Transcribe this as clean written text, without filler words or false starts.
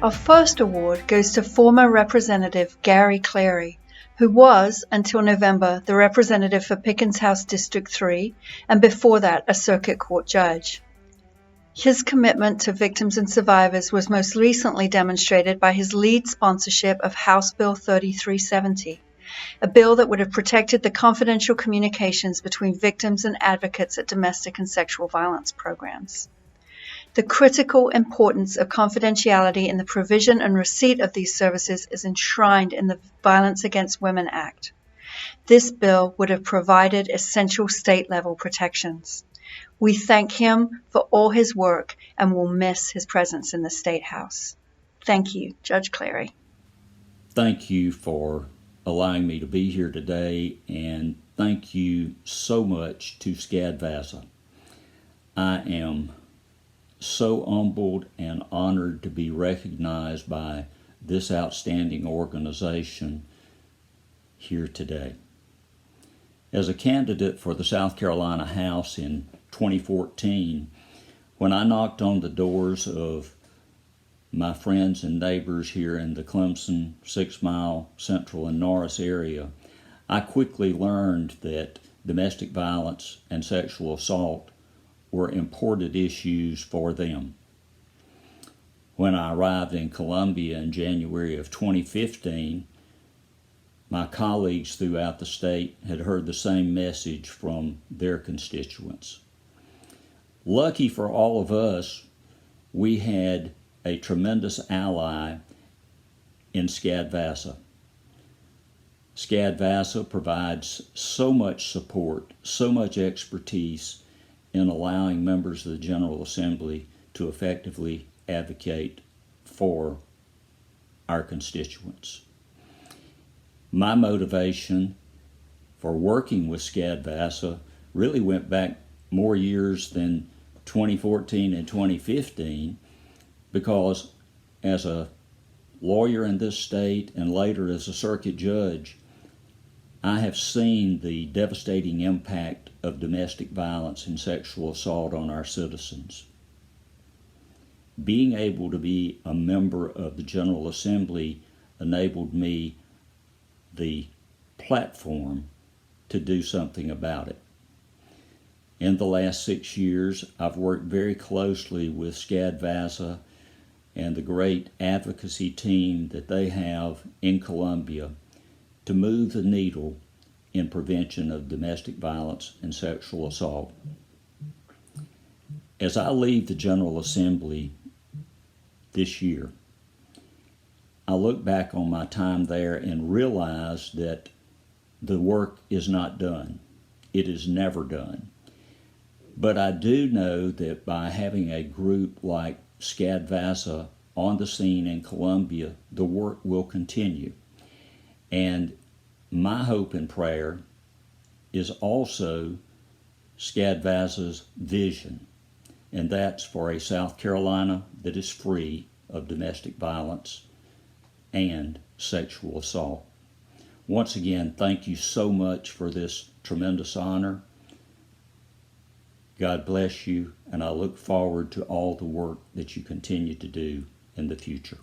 Our first award goes to former Representative Gary Clary, who was, until November, the representative for Pickens House District 3, and before that, a circuit court judge. His commitment to victims and survivors was most recently demonstrated by his lead sponsorship of House Bill 3370, a bill that would have protected the confidential communications between victims and advocates at domestic and sexual violence programs. The critical importance of confidentiality in the provision and receipt of these services is enshrined in the Violence Against Women Act. This bill would have provided essential state-level protections. We thank him for all his work and will miss his presence in the State House. Thank you, Judge Clary. Thank you for allowing me to be here today, and thank you so much to SCCADVASA. I am so humbled and honored to be recognized by this outstanding organization here today. As a candidate for the South Carolina House in 2014, when I knocked on the doors of my friends and neighbors here in the Clemson, 6 Mile, Central, and Norris area, I quickly learned that domestic violence and sexual assault were important issues for them. When I arrived in Columbia in January of 2015, my colleagues throughout the state had heard the same message from their constituents. Lucky for all of us, we had a tremendous ally in SCCADVASA. SCCADVASA provides so much support, so much expertise in allowing members of the General Assembly to effectively advocate for our constituents. My motivation for working with SCCADVASA really went back more years than 2014 and 2015, because as a lawyer in this state and later as a circuit judge, I have seen the devastating impact of domestic violence and sexual assault on our citizens. Being able to be a member of the General Assembly enabled me the platform to do something about it. In the last 6 years, I've worked very closely with SCCADVASA and the great advocacy team that they have in Columbia to move the needle in prevention of domestic violence and sexual assault. As I leave the General Assembly this year, I look back on my time there and realize that the work is not done. It is never done. But I do know that by having a group like SCCADVASA on the scene in Columbia, the work will continue. And my hope and prayer is also SCCADVASA's vision, and that's for a South Carolina that is free of domestic violence and sexual assault. Once again, thank you so much for this tremendous honor. God bless you, and I look forward to all the work that you continue to do in the future.